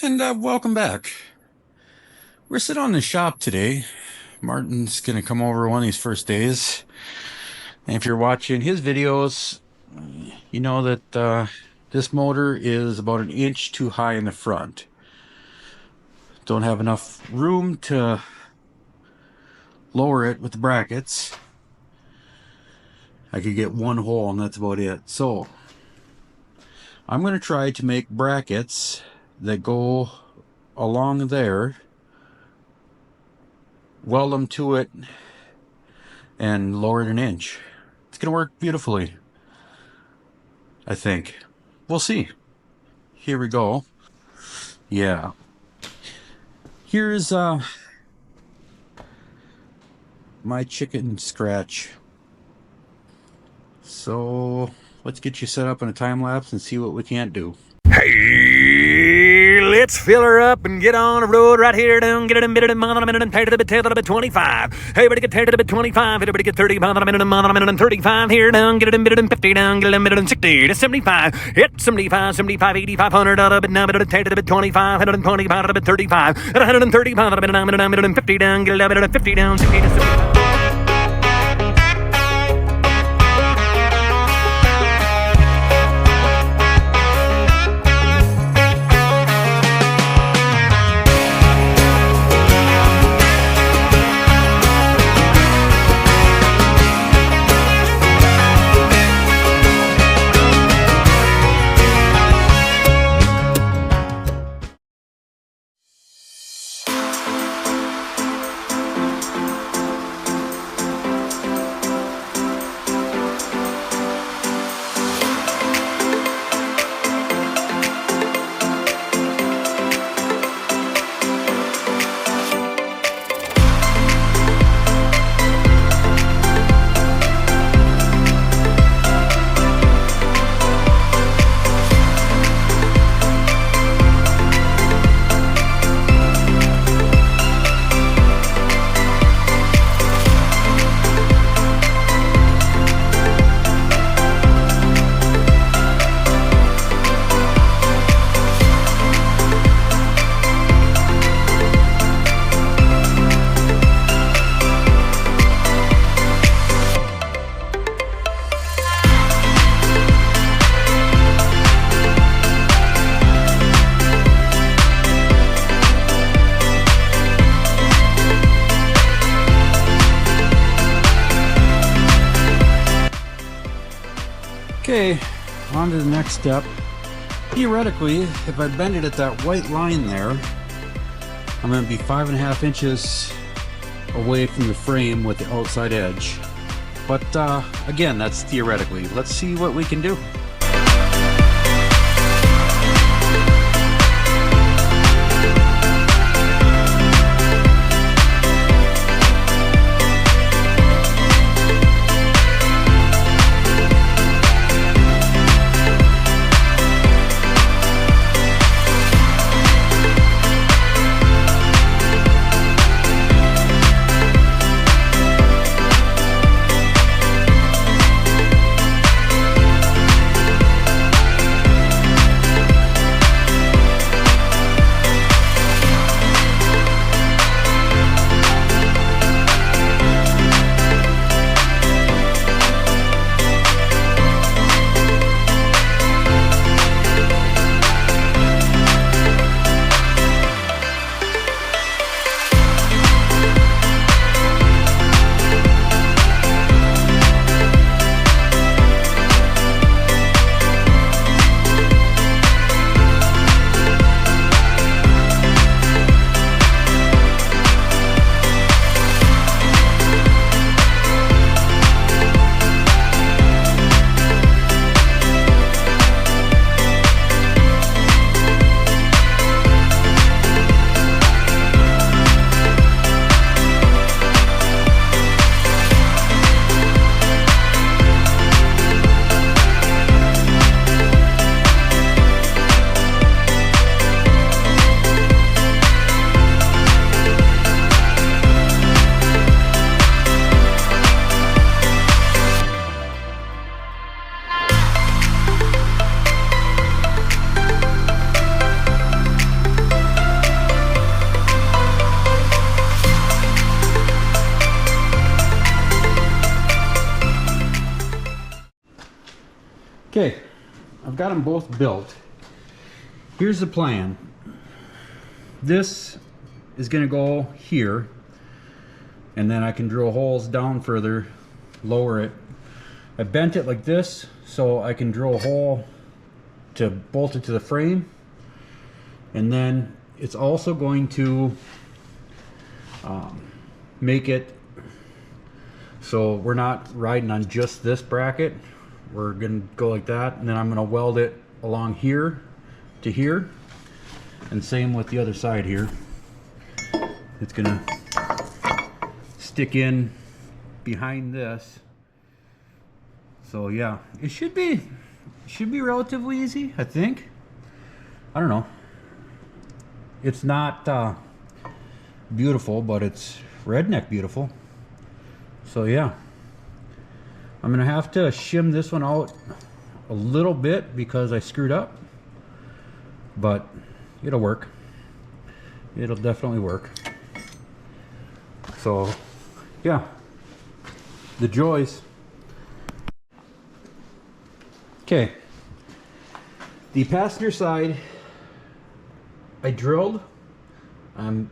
And welcome back. We're sitting on the shop today. Martin's gonna come over one of these first days. And if you're watching his videos, you know that this motor is about an inch too high in the front. Don't have enough room to lower it with the brackets. I could get one hole and that's about it. So I'm going to try to make brackets that go along there, weld them to it, and lower it an inch. It's going to work beautifully, I think. We'll see. Here we go. Yeah. Here's my chicken scratch. So let's get you set up in a time lapse and see what we can't do. Hey, let's fill her up and get on the road right here down. Get it in, bit it in, mile a minute, and take it a bit, 25. Hey, everybody get take it a bit, 25. Everybody get 30 mile a minute, and 35 here down. Get it in, bit it in, 50 down. Get it in, bit it in, 60 to 75. Hit 75, 75, 8500 out of it now. Bit it take it a bit, 25, 125 out of it, 35. At 130 pound out of it, now, bit it in, 50 down. Get it a bit of 50 down, 60 to 75. Okay, on to the next step. Theoretically, if I bend it at that white line there, I'm going to be 5.5 inches away from the frame with the outside edge. But again, that's theoretically. Let's see what we can do. Okay, I've got them both built. Here's the plan. This is going to go here, and then I can drill holes down further, lower it. I bent it like this so I can drill a hole to bolt it to the frame, and then it's also going to make it so we're not riding on just this bracket. We're going to go like that, and then I'm going to weld it along here to here, and same with the other side here. It's going to stick in behind this. So yeah, it should be relatively easy, I think. I don't know. It's not beautiful, but it's redneck beautiful. So yeah, I'm gonna have to shim this one out a little bit because I screwed up, but it'll work. It'll definitely work. So yeah, the joys. Okay, the passenger side I drilled. I'm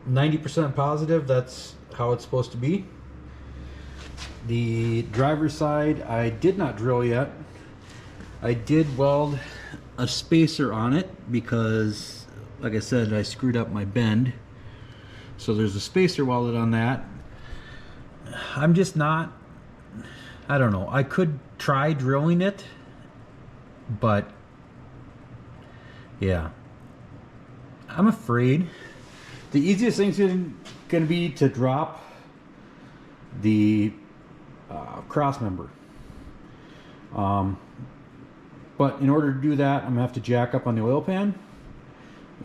90% positive that's how it's supposed to be. The driver's side I did not drill yet. I did weld a spacer on it because, like I said, I screwed up my bend. So there's a spacer welded on that. I'm just not, I don't know. I could try drilling it, but yeah, I'm afraid the easiest thing's going to be to drop the cross member. But in order to do that, I'm gonna have to jack up on the oil pan,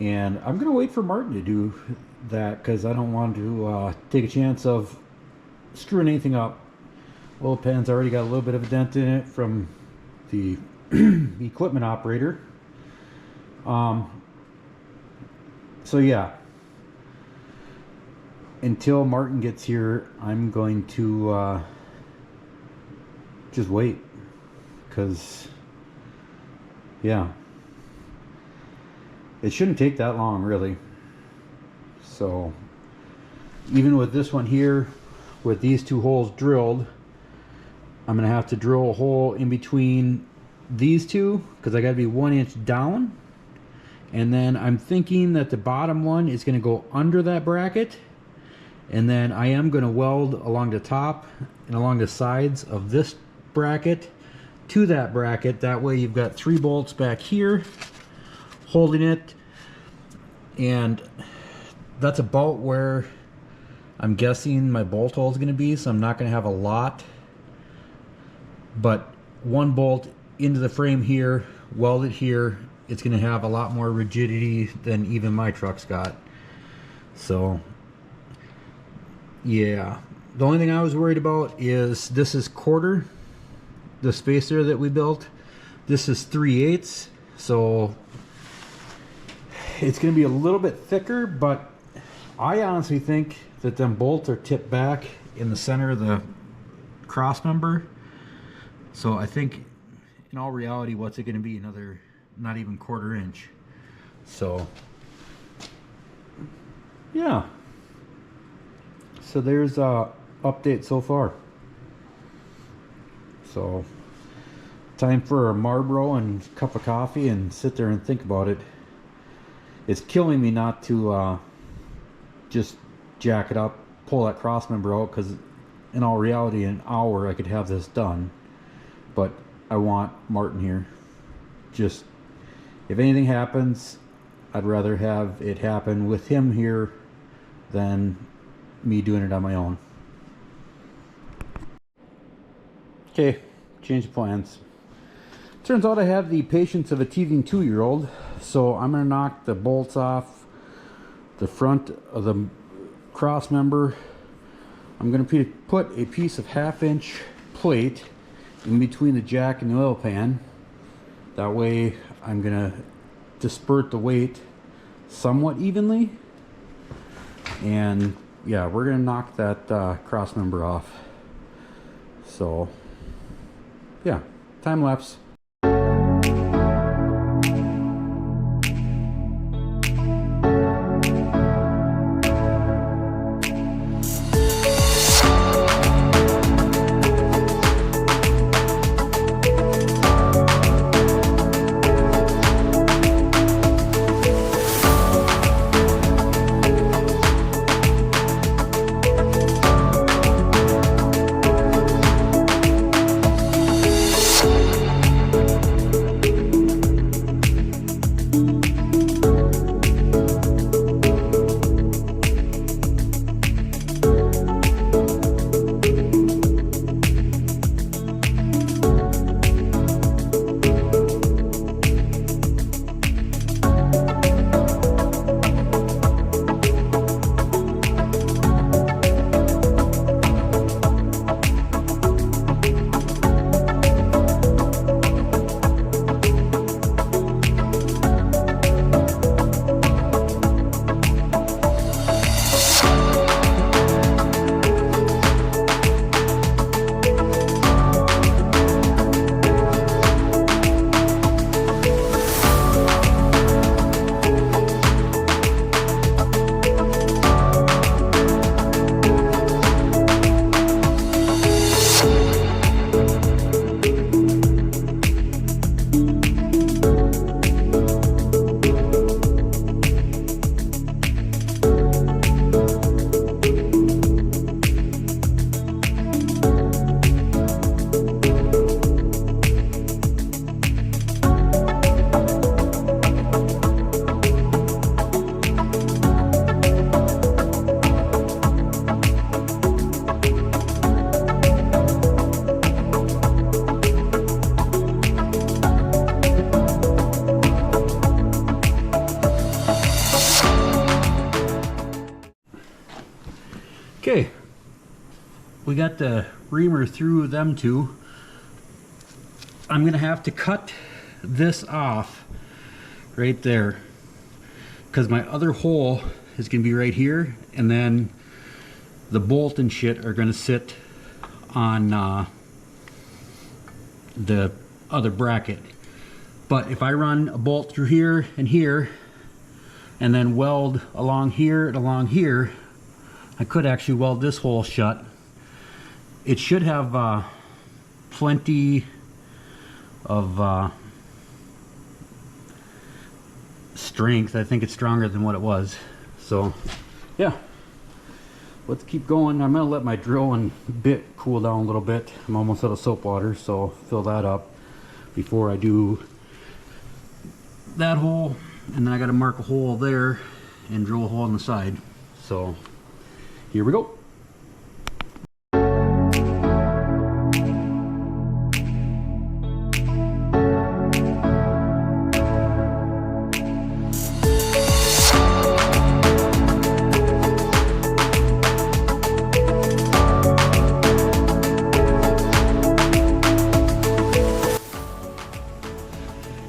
and I'm gonna wait for Martin to do that because I don't want to take a chance of screwing anything up. Oil pan's already got a little bit of a dent in it from the equipment operator. So yeah, until Martin gets here, I'm going to just wait, because yeah, it shouldn't take that long really. So even with this one here, with these two holes drilled, I'm gonna have to drill a hole in between these two because I got to be 1 inch down, and then I'm thinking that the bottom one is going to go under that bracket, and then I am going to weld along the top and along the sides of this bracket to that bracket. That way you've got 3 bolts back here holding it, and that's about where I'm guessing my bolt hole is going to be. So I'm not going to have a lot, but 1 bolt into the frame here, weld it here. It's going to have a lot more rigidity than even my truck's got. So yeah, the only thing I was worried about is this is quarter, the spacer that we built. This is 3/8, so it's going to be a little bit thicker, but I honestly think that them bolts are tipped back in the center of the cross member. So I think in all reality, what's it going to be? Another not even 1/4 inch. So yeah, so there's a update so far. So time for a Marlboro and a cup of coffee and sit there and think about it. It's killing me not to just jack it up, pull that cross member out, because in all reality, in an hour I could have this done. But I want Martin here. Just, if anything happens, I'd rather have it happen with him here than me doing it on my own. Okay, change of plans. Turns out I have the patience of a teething 2-year-old, so I'm going to knock the bolts off the front of the cross member. I'm going to put a piece of 1/2 inch plate in between the jack and the oil pan. That way I'm going to disperse the weight somewhat evenly, and yeah, we're going to knock that cross member off. So yeah, time lapse. we got the reamer through them two. I'm gonna have to cut this off right there because my other hole is gonna be right here, and then the bolt and shit are gonna sit on the other bracket. But if I run a bolt through here and then weld along here and along here, I could actually weld this hole shut. It should have plenty of strength. I think it's stronger than what it was. So yeah, let's keep going. I'm gonna let my drill and bit cool down a little bit. I'm almost out of soap water, so fill that up before I do that hole. And then I got to mark a hole there and drill a hole on the side. So here we go.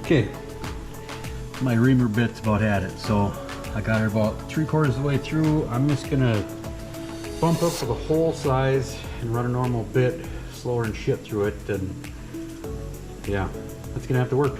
Okay, my reamer bit's about at it, so I got it about 3/4 of the way through. I'm just gonna bump up to the hole size and run a normal bit, slower and shit through it, and yeah, that's gonna have to work.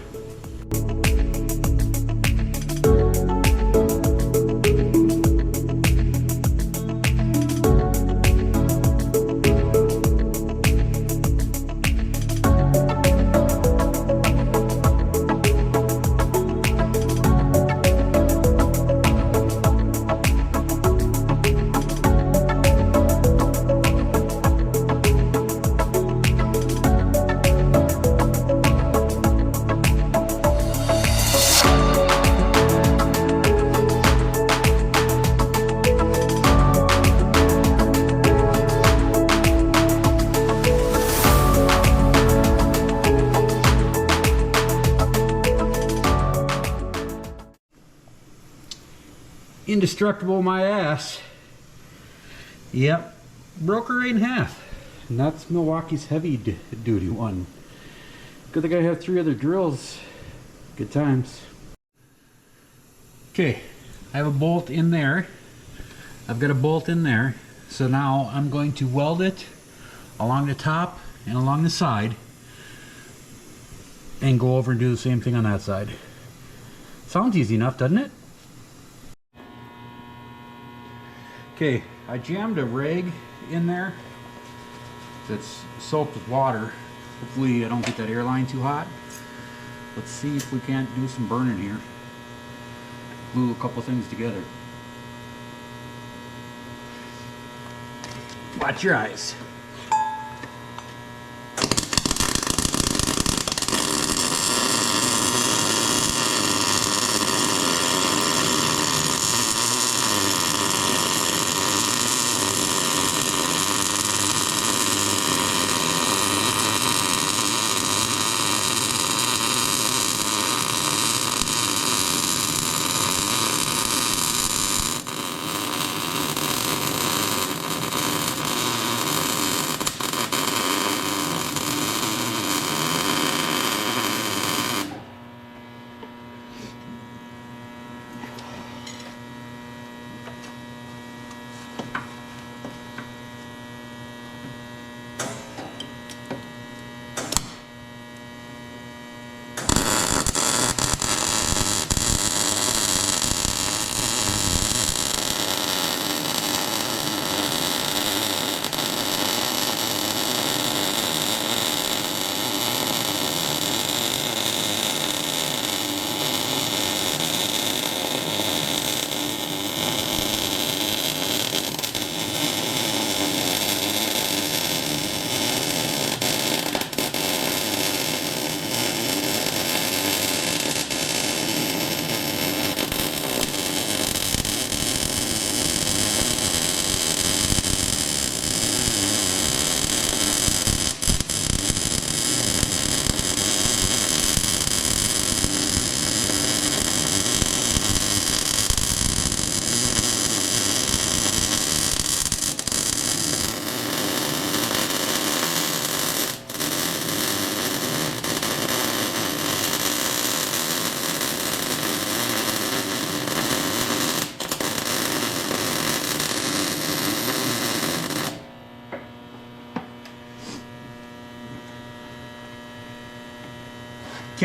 Indestructible my ass. Yep, broke her right in half. And that's Milwaukee's heavy duty one. Good thing I have 3 other drills. Good times. Okay, I have a bolt in there. I've got a bolt in there. So now I'm going to weld it along the top and along the side and go over and do the same thing on that side. Sounds easy enough, doesn't it? Okay, I jammed a rag in there that's soaked with water. Hopefully I don't get that airline too hot. Let's see if we can't do some burning here. Glue a couple things together. Watch your eyes.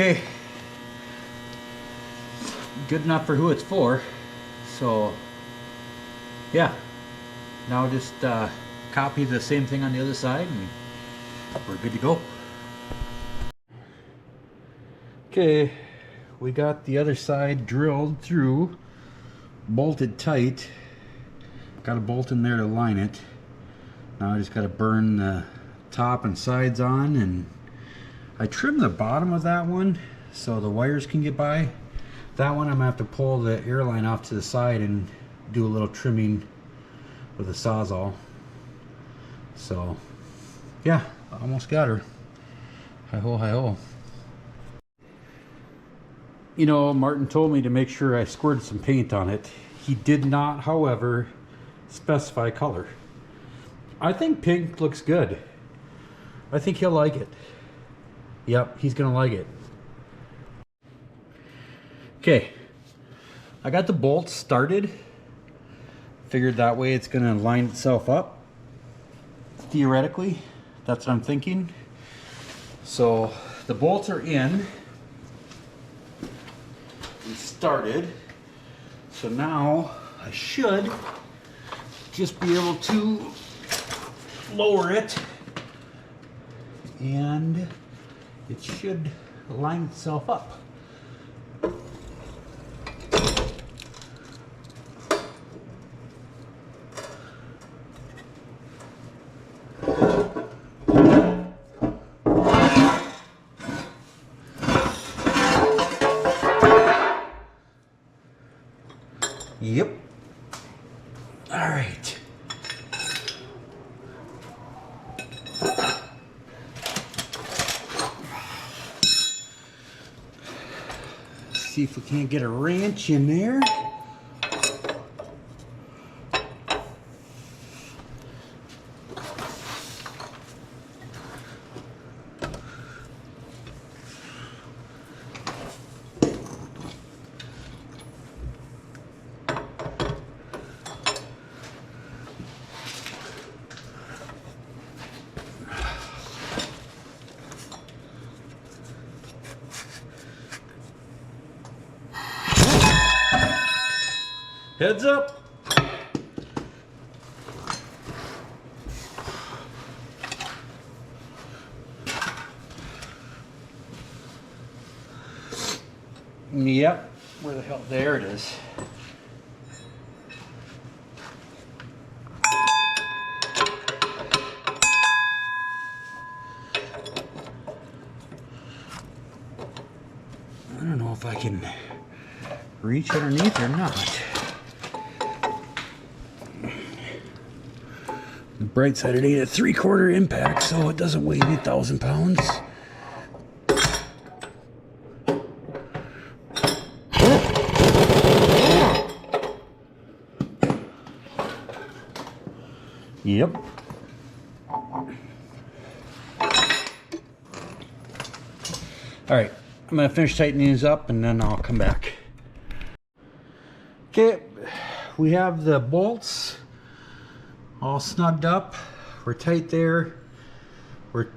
Okay, good enough for who it's for. So yeah, now just copy the same thing on the other side and we're good to go. Okay, we got the other side drilled through, bolted tight. Got a bolt in there to line it. Now I just got to burn the top and sides on, and I trimmed the bottom of that one so the wires can get by. That one I'm gonna have to pull the airline off to the side and do a little trimming with a Sawzall. So yeah, almost got her. Hi ho, hi ho. You know, Martin told me to make sure I squirted some paint on it. He did not, however, specify color. I think pink looks good. I think he'll like it. Yep, he's gonna like it. Okay, I got the bolts started. Figured that way it's gonna line itself up. Theoretically, that's what I'm thinking. So the bolts are in and started. So now I should just be able to lower it and it should line itself up. Yep. All right. See if we can't get a wrench in there. Heads up. Yep. Where the hell? There it is. I don't know if I can reach underneath or not. The bright side, it ain't a 3/4 impact, so it doesn't weigh 8,000 pounds. Yep. All right, I'm gonna finish tightening these up and then I'll come back. Okay, we have the bolts all snugged up. We're tight there. We're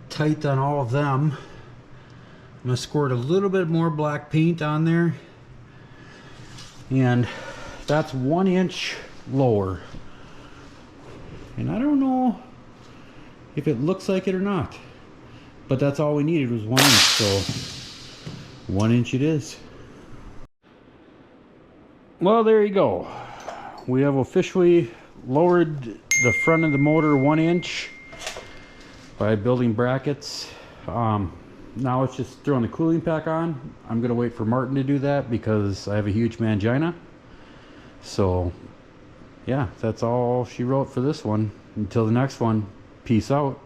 tight on all of them. I'm gonna squirt a little bit more black paint on there. And that's 1 inch lower. And I don't know if it looks like it or not. But that's all we needed was 1 inch, so 1 inch it is. Well, there you go. We have officially lowered the front of the motor 1 inch by building brackets. Now it's just throwing the cooling pack on. I'm gonna wait for Martin to do that because I have a huge mangina. So yeah, that's all she wrote for this one. Until the next one, peace out.